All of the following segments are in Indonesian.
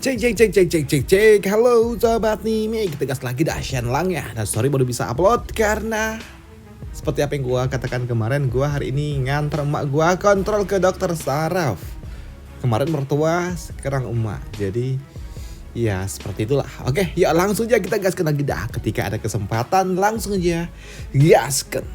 Cek cek cek cek cek cek cek. Halo sobat nih, kita gas lagi dah Shenlang ya. Dan sorry baru bisa upload karena seperti apa yang gua katakan kemarin, gua hari ini nganter emak gua kontrol ke dokter saraf. Kemarin mertua, sekarang emak. Jadi ya seperti itulah. Oke, ya langsung aja kita gaskan lagi dah. Ketika ada kesempatan langsung aja gaskan.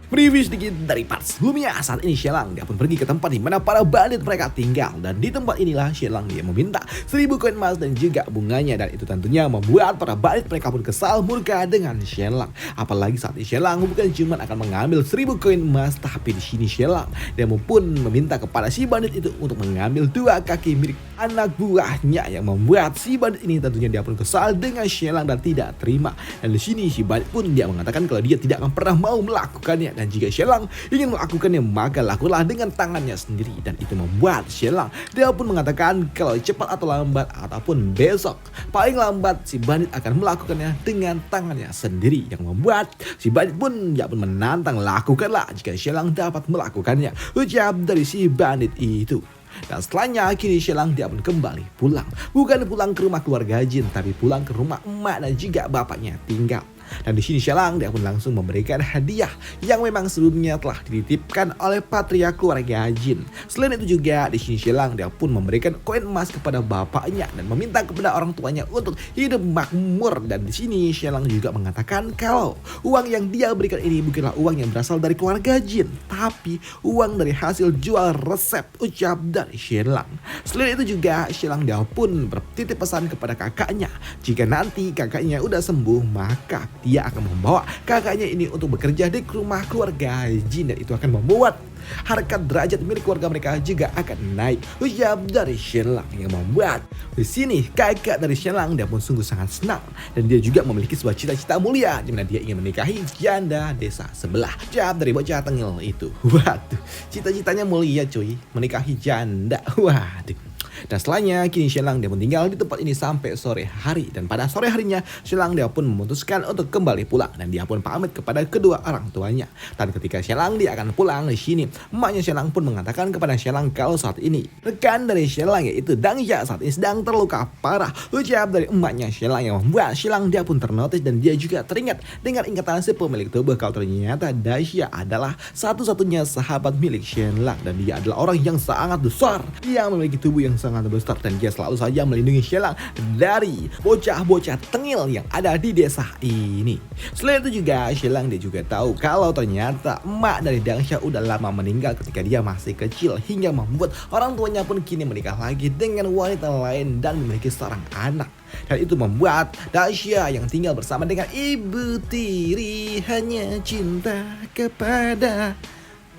Review sedikit dari part sebelumnya. Saat ini Shenlang dia pun pergi ke tempat di mana para bandit mereka tinggal. Dan di tempat inilah Shenlang dia meminta 1000 koin emas dan juga bunganya. Dan itu tentunya membuat para bandit mereka pun kesal murka dengan Shenlang. Apalagi saat ini Shenlang bukan cuma akan mengambil 1000 koin emas, tapi di sini Shenlang dia pun meminta kepada si bandit itu untuk mengambil 2 kaki milik anak buahnya, yang membuat si bandit ini tentunya dia pun kesal dengan Shenlang dan tidak terima. Dan di sini si bandit pun dia mengatakan kalau dia tidak akan pernah mau melakukannya. Dan jika Shenlang ingin melakukannya maka lakukanlah dengan tangannya sendiri. Dan itu membuat Shenlang dia pun mengatakan kalau cepat atau lambat ataupun besok paling lambat si bandit akan melakukannya dengan tangannya sendiri. Yang membuat si bandit pun dia pun menantang, lakukanlah jika Shenlang dapat melakukannya, ucap dari si bandit itu. Dan setelahnya kini Shenlang dia pun kembali pulang. Bukan pulang ke rumah keluarga Jin, tapi pulang ke rumah emak dan juga bapaknya tinggal. Dan di sini Shenlang dia pun langsung memberikan hadiah yang memang sebelumnya telah dititipkan oleh patria keluarga Jin. Selain itu juga di sini Shenlang dia pun memberikan koin emas kepada bapaknya dan meminta kepada orang tuanya untuk hidup makmur. Dan di sini Shenlang juga mengatakan kalau uang yang dia berikan ini bukanlah uang yang berasal dari keluarga Jin, tapi uang dari hasil jual resep, ucap dari Shenlang. Selain itu juga Shenlang dia pun bertitip pesan kepada kakaknya, jika nanti kakaknya udah sembuh maka dia akan membawa kakaknya ini untuk bekerja di rumah keluarga Jin, dan itu akan membuat harkat derajat milik keluarga mereka juga akan naik, ucap dari Shenlang. Yang membuat di sini kakak dari Shenlang dia pun sungguh sangat senang, dan dia juga memiliki sebuah cita-cita mulia di mana dia ingin menikahi janda desa sebelah, ucap dari bocah tengil itu. Waduh, cita-citanya mulia cuy, menikahi janda. Waduh. Dan setelahnya kini Shenlang dia pun tinggal di tempat ini sampai sore hari. Dan pada sore harinya Shenlang dia pun memutuskan untuk kembali pulang, dan dia pun pamit kepada kedua orang tuanya. Dan ketika Shenlang dia akan pulang di sini, emaknya Shenlang pun mengatakan kepada Shenlang kalau saat ini rekan dari Shenlang yaitu Dangsha saat ini sedang terluka parah, ucap dari emaknya Shenlang. Yang membuat Shenlang dia pun ternotis dan dia juga teringat dengan ingatan si pemilik tubuh kalau ternyata Dangsha adalah satu-satunya sahabat milik Shenlang, dan dia adalah orang yang sangat besar yang memiliki tubuh yang sangat besar, dan dia selalu saja melindungi Shenlang dari bocah-bocah tengil yang ada di desa ini. Selain itu juga Shenlang dia juga tahu kalau ternyata emak dari Dangsha udah lama meninggal ketika dia masih kecil, hingga membuat orang tuanya pun kini menikah lagi dengan wanita lain dan memiliki seorang anak. Dan itu membuat Dangsha yang tinggal bersama dengan ibu tiri hanya cinta kepada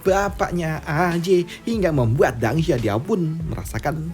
bapaknya aja, hingga membuat Dangsha dia pun merasakan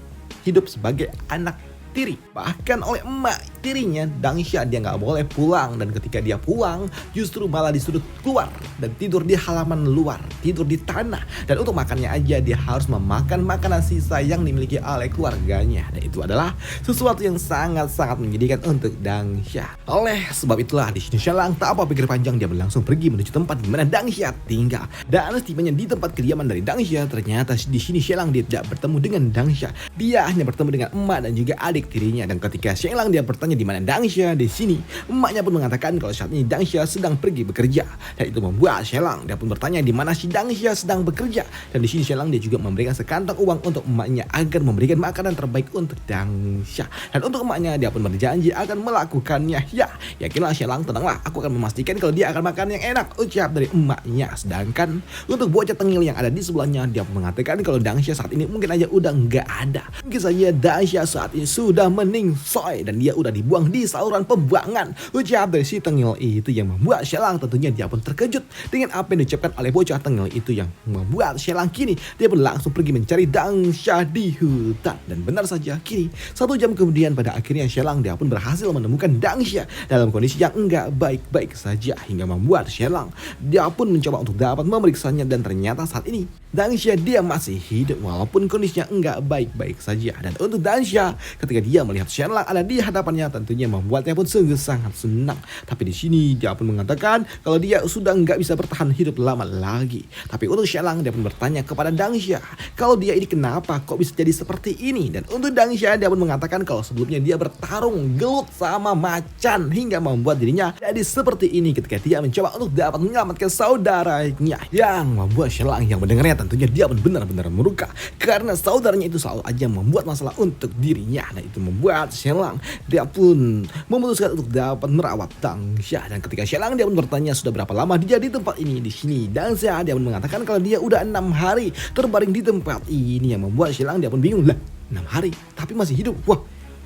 hidup sebagai anak tiri. Bahkan oleh emak tirinya Dangsha dia nggak boleh pulang, dan ketika dia pulang justru malah disuruh keluar dan tidur di halaman luar, tidur di tanah. Dan untuk makannya aja dia harus memakan makanan sisa yang dimiliki oleh keluarganya, dan itu adalah sesuatu yang sangat-sangat menyedihkan untuk Dangsha. Oleh sebab itulah di sini Shenlang tak apa pikir panjang, dia langsung pergi menuju tempat di mana Dangsha tinggal. Dan setibanya di tempat kediaman dari Dangsha, ternyata di sini Shenlang dia tidak bertemu dengan Dangsha. Dia hanya bertemu dengan emak dan juga adik tirinya. Dan ketika Shenlang dia bertanya di mana Dangsha, di sini emaknya pun mengatakan kalau saat ini Dangsha sedang pergi bekerja. Dan itu membuat Shenlang dia pun bertanya di mana si Dangsha sedang bekerja. Dan di sini Shenlang dia juga memberikan sekantong uang untuk emaknya agar memberikan makanan terbaik untuk Dangsha. Dan untuk emaknya dia pun berjanji akan melakukannya. Ya, yakinlah Shenlang, tenanglah, aku akan memastikan kalau dia akan makan yang enak, ucap dari emaknya. Sedangkan untuk bocah tengil yang ada di sebelahnya, dia pun mengatakan kalau Dangsha saat ini mungkin aja udah nggak ada. Mungkin saja Dangsha saat ini sudah meningsoy dan dia udah dibuang di saluran pembuangan, ucap dari si tengil itu. Yang membuat Shenlang tentunya dia pun terkejut dengan apa yang diucapkan oleh bocah tengil itu, yang membuat Shenlang kini dia pun langsung pergi mencari Dangsha di hutan. Dan benar saja kini 1 jam kemudian pada akhirnya Shenlang dia pun berhasil menemukan Dangsha dalam kondisi yang enggak baik-baik saja, hingga membuat Shenlang dia pun mencoba untuk dapat memeriksanya. Dan ternyata saat ini Dangsha dia masih hidup walaupun kondisinya enggak baik-baik saja. Dan untuk Dangsha ketika dia melihat Shenlang ada di hadapannya, tentunya membuatnya pun sungguh sangat senang. Tapi di sini dia pun mengatakan kalau dia sudah nggak bisa bertahan hidup lama lagi. Tapi untuk Shenlang dia pun bertanya kepada Dangsha kalau dia ini kenapa kok bisa jadi seperti ini. Dan untuk Dangsha dia pun mengatakan kalau sebelumnya dia bertarung gelut sama macan hingga membuat dirinya jadi seperti ini ketika dia mencoba untuk dapat menyelamatkan saudaranya. Yang membuat Shenlang yang mendengarnya tentunya dia pun benar-benar murka karena saudaranya itu selalu aja membuat masalah untuk dirinya. Dan itu membuat Shenlang dia pun memutuskan untuk dapat merawat Dangsha. Dan ketika Shenlang dia pun bertanya sudah berapa lama dia di tempat ini, di sini Dangsha dia pun mengatakan kalau dia udah 6 hari terbaring di tempat ini. Yang membuat Shenlang dia pun bingung, lah 6 hari tapi masih hidup, wah.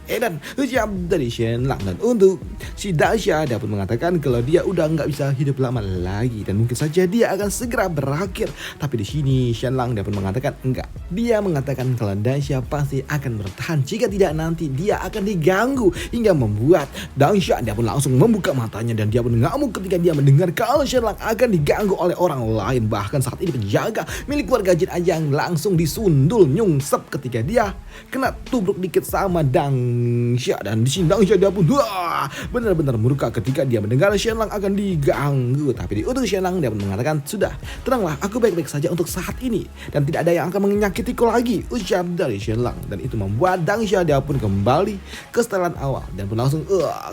Dan ucap dari Shenlang. Dan untuk si Dangsha dia pun mengatakan kalau dia udah nggak bisa hidup lama lagi dan mungkin saja dia akan segera berakhir. Tapi di sini Shenlang dia pun mengatakan enggak. Dia mengatakan kalau Dangsha pasti akan bertahan, jika tidak nanti dia akan diganggu, hingga membuat Dangsha dia pun langsung membuka matanya dan dia pun ngamuk ketika dia mendengar kalau Shenlang akan diganggu oleh orang lain. Bahkan saat ini penjaga milik keluarga Jin aja yang langsung disundul nyungsep ketika dia kena tubruk dikit sama Dangsha. Dan di sini Dangsha dia pun benar-benar murka ketika dia mendengar Shenlang akan diganggu. Tapi di utuh Shenlang dia pun mengatakan sudah, tenanglah, aku baik-baik saja untuk saat ini dan tidak ada yang akan menyakitiku lagi, ucap dari Shenlang. Dan itu membuat Dangsha dia pun kembali ke setelan awal dan pun langsung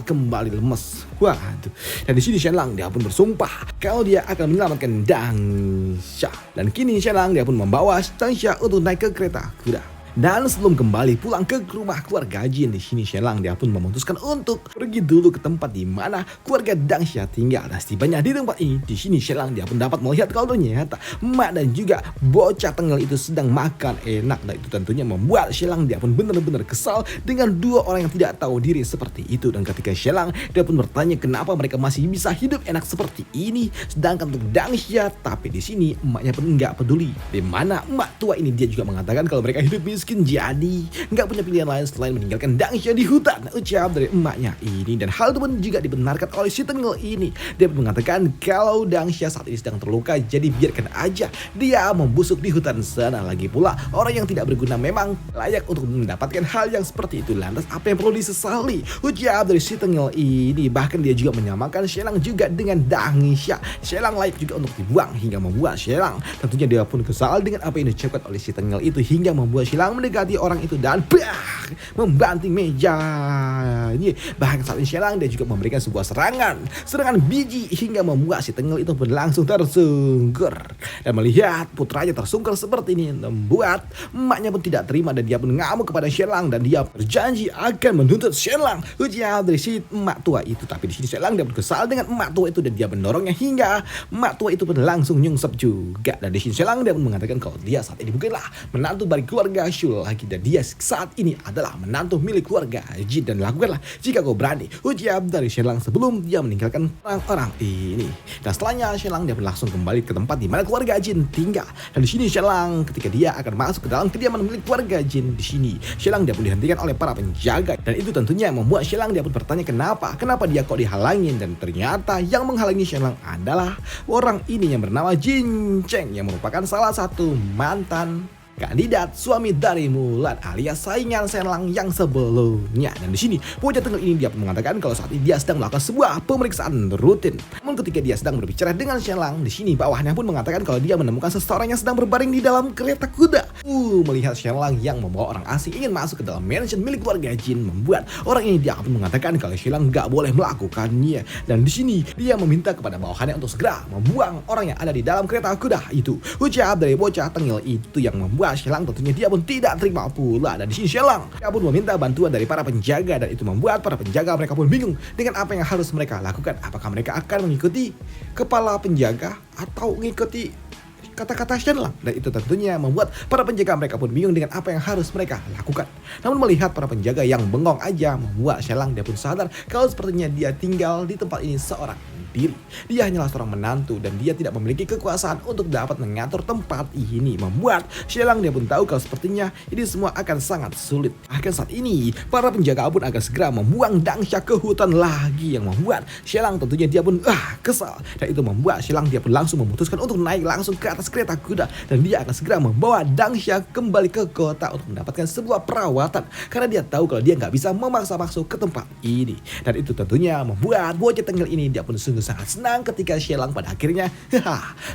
kembali lemes. Waduh. Dan di sini Shenlang dia pun bersumpah kalau dia akan menyelamatkan Dangsha. Dan kini Shenlang dia pun membawa Dangsha untuk naik ke kereta kuda. Dan sebelum kembali pulang ke rumah keluarga Jin, di sini Shenlang dia pun memutuskan untuk pergi dulu ke tempat di mana keluarga Dangsha tinggal. Dan setibanya di tempat ini, di sini Shenlang dia pun dapat melihat kalau ternyata emak dan juga bocah tengil itu sedang makan enak. Dan itu tentunya membuat Shenlang dia pun benar-benar kesal dengan dua orang yang tidak tahu diri seperti itu. Dan ketika Shenlang dia pun bertanya kenapa mereka masih bisa hidup enak seperti ini, sedangkan untuk Dangsha, tapi di sini emaknya pun nggak peduli. Di mana emak tua ini dia juga mengatakan kalau mereka hidup miskin jadi nggak punya pilihan lain selain meninggalkan Dangsha di hutan, ucap dari emaknya ini. Dan hal itu pun juga dibenarkan oleh si tengil ini. Dia pun mengatakan kalau Dangsha saat ini sedang terluka, jadi biarkan aja dia membusuk di hutan sana. Lagi pula orang yang tidak berguna memang layak untuk mendapatkan hal yang seperti itu. Lantas apa yang perlu disesali, ucap dari si tengil ini. Bahkan dia juga menyamakan Shenlang juga dengan Dangsha. Shenlang layak juga untuk dibuang, hingga membuat Shenlang tentunya dia pun kesal dengan apa yang diucapkan oleh si tengil itu, hingga membuat Shenlang mendekati orang itu dan membanting meja. Bahkan saat ini Shenlang dia juga memberikan sebuah serangan biji hingga membuat si tengil itu pun langsung tersungkur. Dan melihat putranya tersungkur seperti ini membuat emaknya pun tidak terima dan dia pun ngamuk kepada Shenlang dan dia berjanji akan menuntut Shenlang, ujar dari si emak tua itu. Tapi di sini Shenlang dia pun kesal dengan emak tua itu dan dia mendorongnya hingga emak tua itu pun langsung nyungsep juga. Dan di sini Shenlang dia pun mengatakan kalau dia saat ini bukanlah menantu dari keluarga lagi dan dia saat ini adalah menantu milik keluarga Jin, dan lakukanlah jika kau berani, ujar dari Shenlang sebelum dia meninggalkan orang-orang ini. Dan setelahnya Shenlang dia pun langsung kembali ke tempat di mana keluarga Jin tinggal. Dan di sini Shenlang ketika dia akan masuk ke dalam kediaman milik keluarga Jin, di sini Shenlang dia pun dihentikan oleh para penjaga dan itu tentunya membuat Shenlang dia pun bertanya kenapa dia kok dihalangin. Dan ternyata yang menghalangi Shenlang adalah orang ini yang bernama Jin Cheng yang merupakan salah satu mantan kandidat suami dari Mulan alias saingan Shenlang yang sebelumnya. Dan di sini bocah tengil ini dia mengatakan kalau saat ini dia sedang melakukan sebuah pemeriksaan rutin. Namun ketika dia sedang berbicara dengan Shenlang, di sini bawahnya pun mengatakan kalau dia menemukan seseorang yang sedang berbaring di dalam kereta kuda. Melihat Shenlang yang membawa orang asing ingin masuk ke dalam mansion milik keluarga Jin, membuat orang ini dia pun mengatakan kalau Shenlang nggak boleh melakukannya. Dan di sini dia meminta kepada bawahannya untuk segera membuang orang yang ada di dalam kereta kuda itu. Ucap dari bocah tengil itu yang membuat Shenlang tentunya dia pun tidak terima pula. Dan di sini Shenlang dia pun meminta bantuan dari para penjaga dan itu membuat para penjaga mereka pun bingung dengan apa yang harus mereka lakukan. Apakah mereka akan mengikuti kepala penjaga atau mengikuti kata-kata Shenlang? Dan itu tentunya membuat para penjaga mereka pun bingung dengan apa yang harus mereka lakukan. Namun melihat para penjaga yang bengong aja membuat Shenlang dia pun sadar kalau sepertinya dia tinggal di tempat ini seorang diri. Dia hanyalah seorang menantu dan dia tidak memiliki kekuasaan untuk dapat mengatur tempat ini. Membuat Shelang dia pun tahu kalau sepertinya ini semua akan sangat sulit. Bahkan saat ini para penjaga pun akan segera membuang Dangsha ke hutan lagi, yang membuat Shelang tentunya dia pun kesal. Dan itu membuat Shelang dia pun langsung memutuskan untuk naik langsung ke atas kereta kuda dan dia akan segera membawa Dangsha kembali ke kota untuk mendapatkan sebuah perawatan karena dia tahu kalau dia nggak bisa memaksa masuk ke tempat ini. Dan itu tentunya membuat bocah tengil ini dia pun sungguh sangat senang ketika Shelang pada akhirnya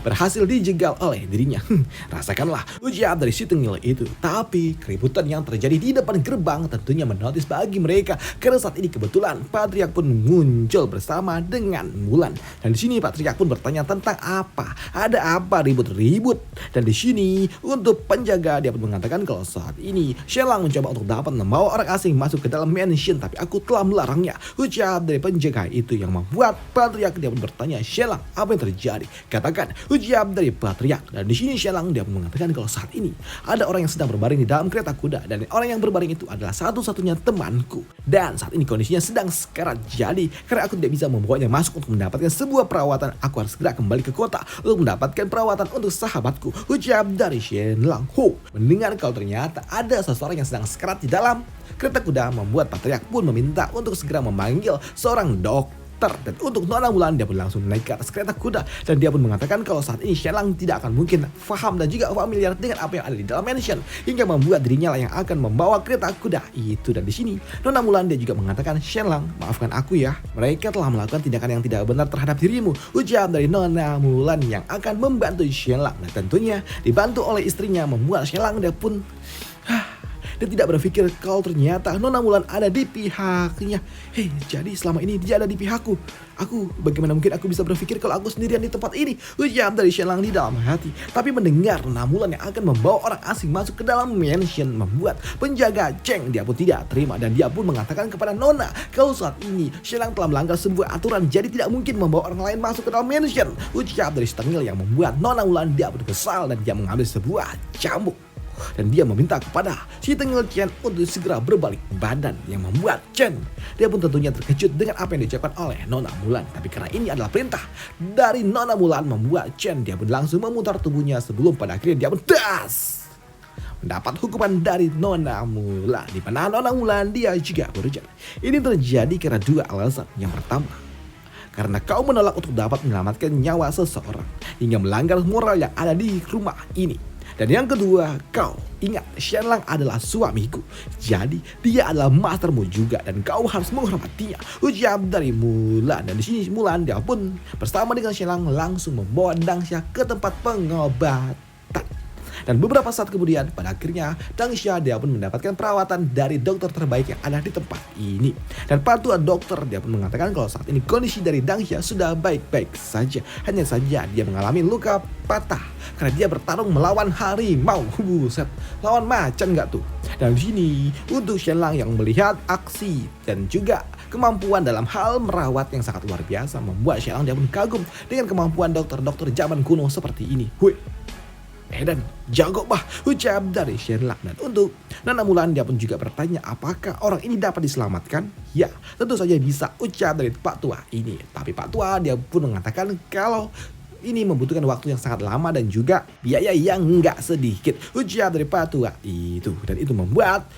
berhasil dijegal oleh dirinya. Rasakanlah ujian dari si tengil itu. Tapi keributan yang terjadi di depan gerbang tentunya menotis bagi mereka karena saat ini kebetulan Patriark pun muncul bersama dengan Mulan. Dan di sini Patriark pun bertanya tentang apa? Ada apa ribut-ribut? Dan di sini untuk penjaga dia pun mengatakan kalau saat ini Shelang mencoba untuk dapat membawa orang asing masuk ke dalam mansion, tapi aku telah melarangnya. Ucap dari penjaga itu yang membuat Patriark dia pun bertanya, Shelang, apa yang terjadi? Katakan, ucap dari Patriark. Dan di sini Shelang dia pun mengatakan kalau saat ini ada orang yang sedang berbaring di dalam kereta kuda dan orang yang berbaring itu adalah satu-satunya temanku. Dan saat ini kondisinya sedang sekarat, jadi karena aku tidak bisa membawanya masuk untuk mendapatkan sebuah perawatan, aku harus segera kembali ke kota untuk mendapatkan perawatan untuk sahabatku. Ucap dari Shelang. Mendengar kalau ternyata ada seseorang yang sedang sekarat di dalam kereta kuda, membuat Patriark pun meminta untuk segera memanggil seorang dokter. Dan untuk Nona Mulan dia pun langsung naik ke atas kereta kuda dan dia pun mengatakan kalau saat ini Shelang tidak akan mungkin paham dan juga familiar dengan apa yang ada di dalam mansion hingga membuat dirinya lah yang akan membawa kereta kuda itu. Dan di sini Nona Mulan dia juga mengatakan, Shelang, maafkan aku ya, mereka telah melakukan tindakan yang tidak benar terhadap dirimu. Ujar dari Nona Mulan yang akan membantu Shelang. Dan tentunya dibantu oleh istrinya, membuat Shelang dia pun dia tidak berpikir kalau ternyata Nona Mulan ada di pihaknya. Jadi selama ini dia ada di pihakku. Bagaimana mungkin aku bisa berpikir kalau aku sendirian di tempat ini? Ujar dari Shelang di dalam hati. Tapi mendengar Nona Mulan yang akan membawa orang asing masuk ke dalam mansion, membuat penjaga Cheng dia pun tidak terima dan dia pun mengatakan kepada Nona kalau saat ini Shelang telah melanggar sebuah aturan, jadi tidak mungkin membawa orang lain masuk ke dalam mansion. Ujar dari Stengil yang membuat Nona Mulan dia pun kesal dan dia mengambil sebuah cambuk. Dan dia meminta kepada si Tengil Chen untuk segera berbalik badan, yang membuat Chen dia pun tentunya terkejut dengan apa yang diucapkan oleh Nona Mulan. Tapi karena ini adalah perintah dari Nona Mulan, membuat Chen dia pun langsung memutar tubuhnya sebelum pada akhirnya dia pun mendapat hukuman dari Nona Mulan, di mana Nona Mulan dia juga berujar. Ini terjadi karena dua alasan. Yang pertama, karena kau menolak untuk dapat menyelamatkan nyawa seseorang hingga melanggar moral yang ada di rumah ini. Dan yang kedua, kau ingat Shelang adalah suamiku, jadi dia adalah mastermu juga dan kau harus menghormatinya. Ujar dari Mulan. Dan di sini Mulan dia pun bersama dengan Shelang langsung membawa Dangsha ke tempat pengobatan. Dan beberapa saat kemudian pada akhirnya Dangsha dia pun mendapatkan perawatan dari dokter terbaik yang ada di tempat ini. Dan patua dokter dia pun mengatakan kalau saat ini kondisi dari Dangsha sudah baik-baik saja. Hanya saja dia mengalami luka patah karena dia bertarung melawan harimau. Buset, lawan macan nggak tuh? Dan di sini untuk Shelang yang melihat aksi dan juga kemampuan dalam hal merawat yang sangat luar biasa, membuat Shelang dia pun kagum dengan kemampuan dokter-dokter zaman kuno seperti ini. Dan jago bah, ucap dari Shelang. Dan untuk Nona Mulan dia pun juga bertanya apakah orang ini dapat diselamatkan? Ya, tentu saja bisa, ucap dari Pak Tua ini. Tapi Pak Tua dia pun mengatakan kalau ini membutuhkan waktu yang sangat lama dan juga biaya yang nggak sedikit, ujar dari Pak Tua itu. Dan itu membuat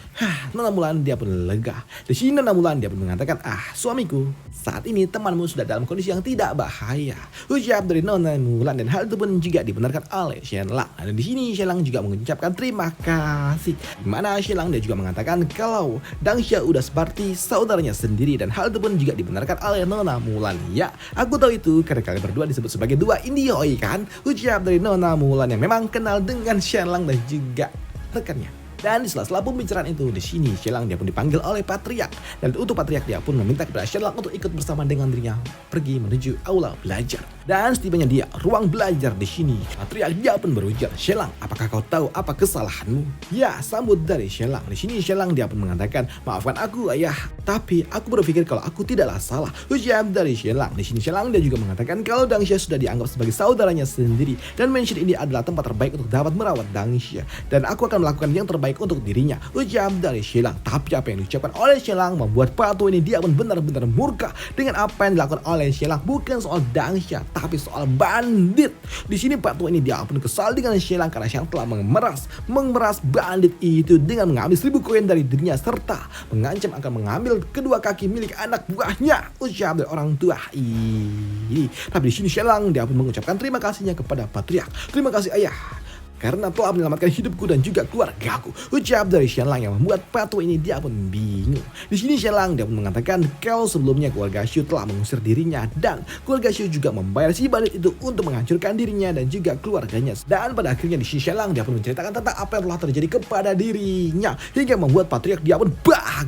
Nona Mulan dia pun lega. Di sini Nona Mulan dia pun mengatakan, suamiku, saat ini temanmu sudah dalam kondisi yang tidak bahaya, ujar dari Nona Mulan. Dan hal itu pun juga dibenarkan oleh Shelang. Dan di sini Shelang juga mengucapkan terima kasih. Dimana Shelang dia juga mengatakan kalau Dangsha udah seperti saudaranya sendiri, dan hal itu pun juga dibenarkan oleh Nona Mulan. Ya, aku tahu itu karena kalian berdua disebut sebagai dua Indioi kan, ucap dari Nona Mulan yang memang kenal dengan Shelang dan juga rekannya. Dan di sela-sela pembicaraan itu, di sini Shelang dia pun dipanggil oleh Patriark. Dan untuk Patriark dia pun meminta kepada Shelang untuk ikut bersama dengan dirinya pergi menuju aula belajar. Dan setibanya dia ruang belajar di sini, Patriark dia pun berujar, "Shelang, apakah kau tahu apa kesalahanmu?" Ya, sambut dari Shelang. Di sini Shelang dia pun mengatakan, "Maafkan aku ayah, tapi aku berpikir kalau aku tidaklah salah." Ujar dari Shelang. Di sini Shelang dia juga mengatakan kalau Dangsha sudah dianggap sebagai saudaranya sendiri dan mansion ini adalah tempat terbaik untuk dapat merawat Dangsha, dan aku akan melakukan yang terbaik untuk dirinya. Ujar dari Shelang. Tapi apa yang diucapkan oleh Shelang membuat Patu ini dia pun benar-benar murka dengan apa yang dilakukan oleh Shelang. Bukan soal Dangsha, tapi soal bandit. Di sini Patu ini dia pun kesal dengan Shelang karena Shelang telah memeras bandit itu dengan mengambil 1000 koin dari dirinya serta mengancam akan mengambil kedua kaki milik anak buahnya. Ucap dari orang tua ini. Tapi di sini Shelang dia pun mengucapkan terima kasihnya kepada Patriark. "Terima kasih ayah, karena telah menyelamatkan hidupku dan juga keluargaku." Ucap dari Shelang yang membuat Patu ini dia pun bingung. Di sini Shelang dia pun mengatakan kalau sebelumnya keluarga Shu telah mengusir dirinya dan keluarga Shu juga membayar si bandit itu untuk menghancurkan dirinya dan juga keluarganya. Dan pada akhirnya di sini Shelang dia pun menceritakan tentang apa yang telah terjadi kepada dirinya hingga membuat Patriark dia pun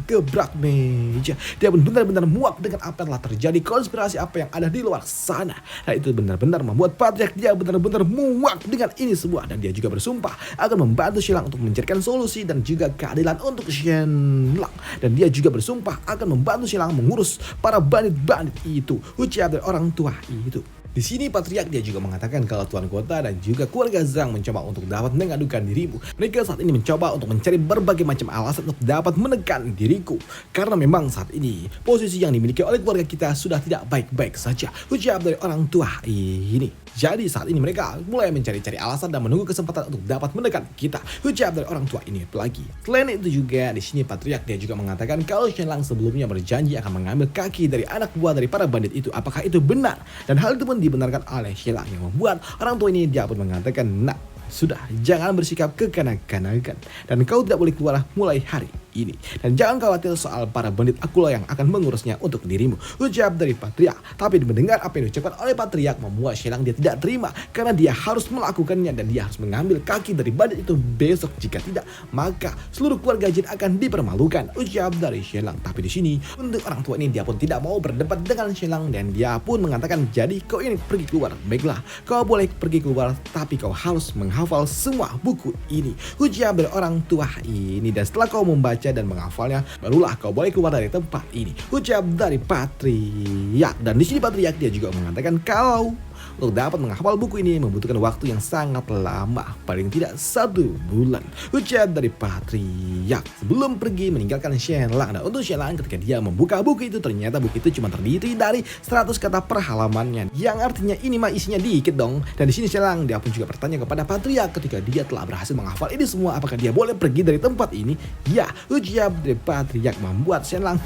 gebrak meja. Dia pun benar-benar muak dengan apa yang telah terjadi, konspirasi apa yang ada di luar sana. Nah, itu benar-benar membuat Patriark dia benar-benar muak dengan ini semua, dan dia juga bersumpah akan membantu Shelang untuk mencarikan solusi dan juga keadilan untuk Shelang. Dan dia juga bersumpah akan membantu Shelang mengurus para bandit-bandit itu. Ucap dari orang tua itu. Di sini Patriark dia juga mengatakan kalau Tuan Kota dan juga keluarga Zhang mencoba untuk dapat mengadukan dirimu. Mereka saat ini mencoba untuk mencari berbagai macam alasan untuk dapat menekan diriku. Karena memang saat ini posisi yang dimiliki oleh keluarga kita sudah tidak baik-baik saja. Ucap dari orang tua ini. Jadi saat ini mereka mulai mencari-cari alasan dan menunggu kesempatan untuk dapat menekan kita. Ucap dari orang tua ini lagi. Selain itu juga di sini Patriark dia juga mengatakan kalau Shelang sebelumnya berjanji akan mengambil kaki dari anak buah dari para bandit itu. Apakah itu benar? Dan hal itu pun dibenarkan oleh Shelang yang membuat orang tua ini dia pun mengatakan, "Nah, sudah, jangan bersikap kekanak-kanakan dan kau tidak boleh keluar mulai hari ini. Dan jangan khawatir soal para bandit, akulah yang akan mengurusnya untuk dirimu." Ucap dari Patriark. Tapi mendengar apa yang diucapkan oleh Patriark membuat Shelang dia tidak terima karena dia harus melakukannya dan dia harus mengambil kaki dari bandit itu besok. Jika tidak, maka seluruh keluarga Jin akan dipermalukan. Ucap dari Shelang. Tapi di sini untuk orang tua ini dia pun tidak mau berdebat dengan Shelang dan dia pun mengatakan, "Jadi kau ini pergi keluar. Baiklah, kau boleh pergi keluar, tapi kau harus menghafal semua buku ini." Ucap dari orang tua ini. Dan setelah kau membaca dan menghafalnya, barulah kau boleh keluar dari tempat ini. Ucap dari Patriark. Dan di sini Patriark dia juga mengatakan kalau untuk dapat menghafal buku ini membutuhkan waktu yang sangat lama, paling tidak 1 bulan. Ucap dari Patriark sebelum pergi meninggalkan Shelang. Dan untuk Shelang ketika dia membuka buku itu, ternyata buku itu cuma terdiri dari 100 kata per halamannya, yang artinya ini mah isinya dikit dong. Dan di sini Shelang dia pun juga bertanya kepada Patriark ketika dia telah berhasil menghafal ini semua, apakah dia boleh pergi dari tempat ini? Ya, ucap dari Patriark membuat Shelang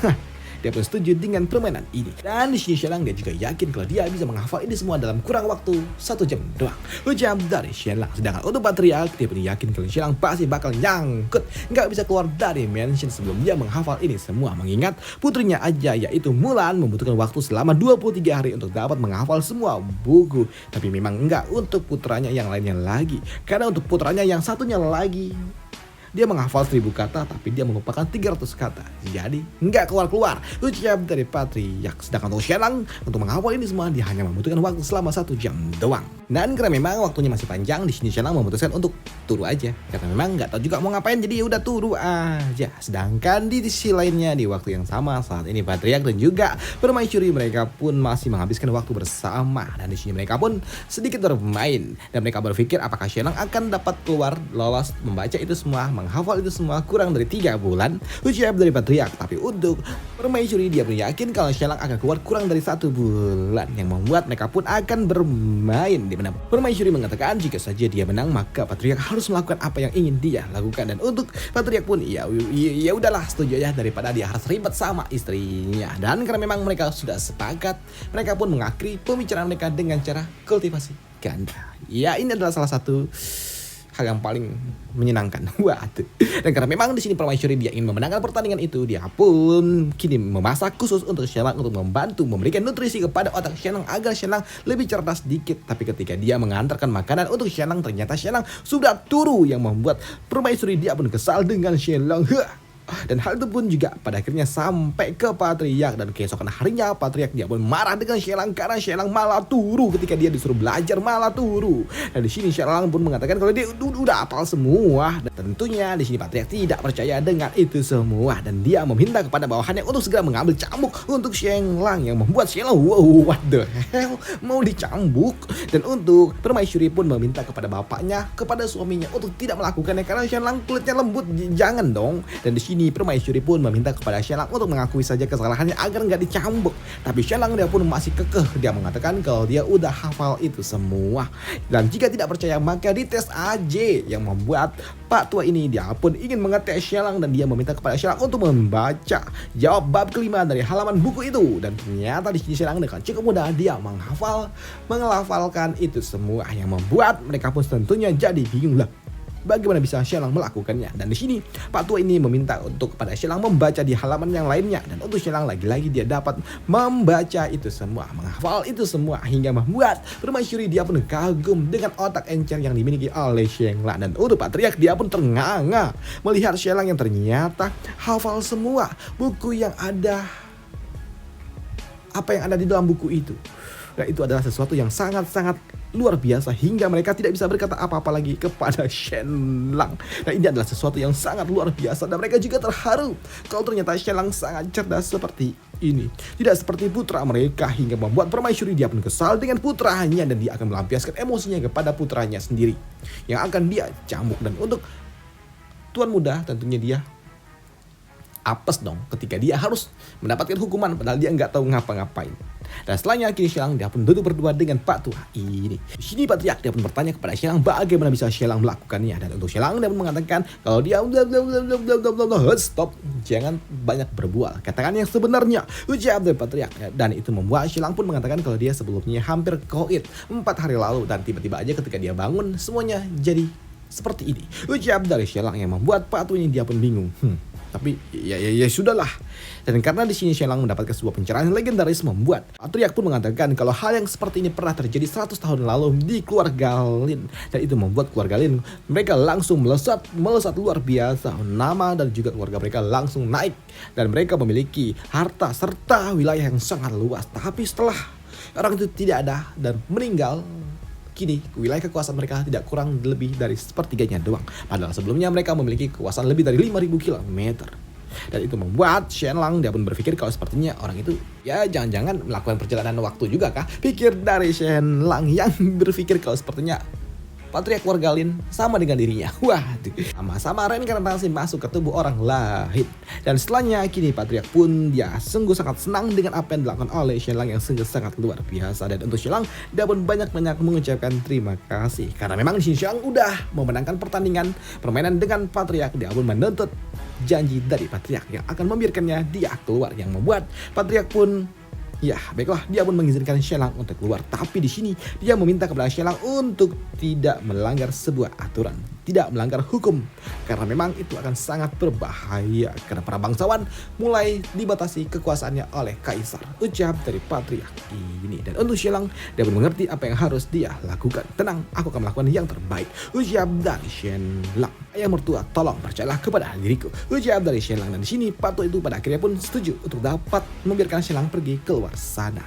dia pun setuju dengan permainan ini. Dan di sini Shelang dia juga yakin kalau dia bisa menghafal ini semua dalam kurang waktu 1 jam doang. Ucap dari Shelang. Sedangkan untuk Patriark dia pun yakin kalau Shelang pasti bakal nyangkut, nggak bisa keluar dari mansion sebelum dia menghafal ini semua. Mengingat putrinya aja yaitu Mulan membutuhkan waktu selama 23 hari untuk dapat menghafal semua buku. Tapi memang enggak untuk putranya yang lainnya lagi. Karena untuk putranya yang satunya lagi, dia menghafal 1000 kata tapi dia melupakan 300 kata. Jadi nggak keluar-keluar. Ucap dari Patriark. Sedangkan untuk Shelang untuk menghafal ini semua dia hanya membutuhkan waktu selama 1 jam doang. Dan karena memang waktunya masih panjang, di sini Shelang memutuskan untuk turu aja. Karena memang nggak tahu juga mau ngapain, jadi udah turu aja. Sedangkan di sisi lainnya di waktu yang sama saat ini Patriark dan juga permaisuri mereka pun masih menghabiskan waktu bersama. Dan di sini mereka pun sedikit bermain dan mereka berpikir apakah Shelang akan dapat keluar lolos membaca itu semua, menghafal itu semua kurang dari 3 bulan. Ucap dari Patriark. Tapi untuk permaisuri dia pun yakin kalau Shelang akan keluar kurang dari 1 bulan, yang membuat mereka pun akan bermain. Di mana permaisuri mengatakan jika saja dia menang maka Patriark harus melakukan apa yang ingin dia lakukan. Dan untuk Patriark pun ya udahlah, setuju ya, daripada dia harus ribet sama istrinya. Dan karena memang mereka sudah sepakat, mereka pun mengakhiri pembicaraan mereka dengan cara kultivasi ganda. Ya, ini adalah salah satu hal yang paling menyenangkan. Waduh. Dan karena memang di sini permaisuri dia ingin memenangkan pertandingan itu, dia pun kini memasak khusus untuk Shelang untuk membantu memberikan nutrisi kepada otak Shelang agar Shelang lebih cerdas sedikit. Tapi ketika dia mengantarkan makanan untuk Shelang, ternyata Shelang sudah turu, yang membuat permaisuri dia pun kesal dengan Shelang. Dan hal itu pun juga pada akhirnya sampai ke Patriark. Dan keesokan harinya Patriark dia pun marah dengan Shelang karena Shelang malah turu ketika dia disuruh belajar malah turu. Dan di sini Shelang pun mengatakan kalau dia udah hafal semua. Dan tentunya di sini Patriark tidak percaya dengan itu semua dan dia meminta kepada bawahannya untuk segera mengambil cambuk untuk Shelang yang membuat Shelang wow, what the hell, mau dicambuk. Dan untuk permaisuri pun meminta kepada bapaknya, kepada suaminya untuk tidak melakukannya karena Shelang kulitnya lembut, jangan dong. Dan di sini permaisuri pun meminta kepada Shelang untuk mengakui saja kesalahannya agar nggak dicambuk. Tapi Shelang dia pun masih kekeh, dia mengatakan kalau dia udah hafal itu semua. Dan jika tidak percaya maka dites aja, yang membuat Pak Tua ini dia pun ingin mengetes Shelang dan dia meminta kepada Shelang untuk membaca jawab bab kelima dari halaman buku itu. Dan ternyata di sini Shelang dengan cukup mudah dia menghafalkan itu semua yang membuat mereka pun tentunya jadi bingung lah. Bagaimana bisa Shelang melakukannya? Dan di sini Pak Tua ini meminta untuk kepada Shelang membaca di halaman yang lainnya. Dan untuk Shelang lagi-lagi dia dapat membaca itu semua, menghafal itu semua hingga membuat permaisuri dia pun kagum dengan otak encer yang dimiliki oleh Shelang. Dan untuk Patriark dia pun ternganga melihat Shelang yang ternyata hafal semua buku yang ada, apa yang ada di dalam buku itu. Dan itu adalah sesuatu yang sangat-sangat luar biasa hingga mereka tidak bisa berkata apa-apa lagi kepada Shelang. Dan ini adalah sesuatu yang sangat luar biasa dan mereka juga terharu kalau ternyata Shelang sangat cerdas seperti ini. Tidak seperti putra mereka hingga membuat permaisuri dia pun kesal dengan putranya dan dia akan melampiaskan emosinya kepada putranya sendiri yang akan dia cambuk. Dan untuk tuan muda tentunya dia apes dong ketika dia harus mendapatkan hukuman padahal dia nggak tahu ngapa-ngapain. Dan setelahnya kini Shelang dia pun duduk berdua dengan Pak Tua ini. Di sini Patriark dia pun bertanya kepada Shelang bagaimana bisa Shelang melakukannya. Dan untuk Shelang dia pun mengatakan kalau dia stop, jangan banyak berbual, katakan yang sebenarnya, ucap dari Patriark. Dan itu membuat Shelang pun mengatakan kalau dia sebelumnya hampir koit 4 hari lalu dan tiba-tiba aja ketika dia bangun semuanya jadi seperti ini, ucap dari Shelang yang membuat Pak Tua ini dia pun bingung. Tapi ya sudahlah. Dan karena di sini Shelang mendapatkan sebuah pencerahan legendaris membuat Patriark pun mengatakan kalau hal yang seperti ini pernah terjadi 100 tahun lalu di keluarga Lin. Dan itu membuat keluarga Lin mereka langsung melesat luar biasa. Nama dan juga keluarga mereka langsung naik dan mereka memiliki harta serta wilayah yang sangat luas. Tapi setelah orang itu tidak ada dan meninggal, kini wilayah kekuasaan mereka tidak kurang lebih dari sepertiganya doang. Padahal sebelumnya mereka memiliki kekuasaan lebih dari 5.000 km. Dan itu membuat Shelang dia pun berpikir kalau sepertinya orang itu ya jangan-jangan melakukan perjalanan waktu juga kah? Pikir dari Shelang yang berpikir kalau sepertinya Patriark keluarga Lin sama dengan dirinya. Waduh, sama-sama reinkarnasi masuk ke tubuh orang lain. Dan setelahnya kini Patriark pun dia sungguh sangat senang dengan apa yang dilakukan oleh Shelang yang sungguh sangat luar biasa. Dan untuk Shelang dia pun banyak-banyak mengucapkan terima kasih karena memang di sini Shelang udah memenangkan pertandingan permainan dengan Patriark. Dia pun menuntut janji dari Patriark yang akan membiarkannya dia keluar, yang membuat Patriark pun ya baiklah dia pun mengizinkan Shelang untuk keluar. Tapi di sini dia meminta kepada Shelang untuk tidak melanggar sebuah aturan, tidak melanggar hukum karena memang itu akan sangat berbahaya karena para bangsawan mulai dibatasi kekuasaannya oleh kaisar, ucap dari Patriark ini. Dan untuk Shelang dia pun mengerti apa yang harus dia lakukan. Tenang, aku akan melakukan yang terbaik, ucap dari Shelang. Ayah mertua, tolong percayalah kepada diriku, ucap dari Shelang. Dan di sini Pak Tua itu pada akhirnya pun setuju untuk dapat membiarkan Shelang pergi keluar sana.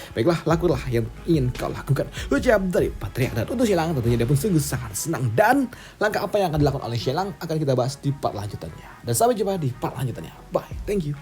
Baiklah, lakukanlah yang ingin kau lakukan, ucap dari Patriark. Dan untuk Shelang tentunya dia pun sungguh sangat senang. Dan langkah apa yang akan dilakukan oleh Shelang akan kita bahas di part lanjutannya. Dan sampai jumpa di part lanjutannya. Bye, thank you.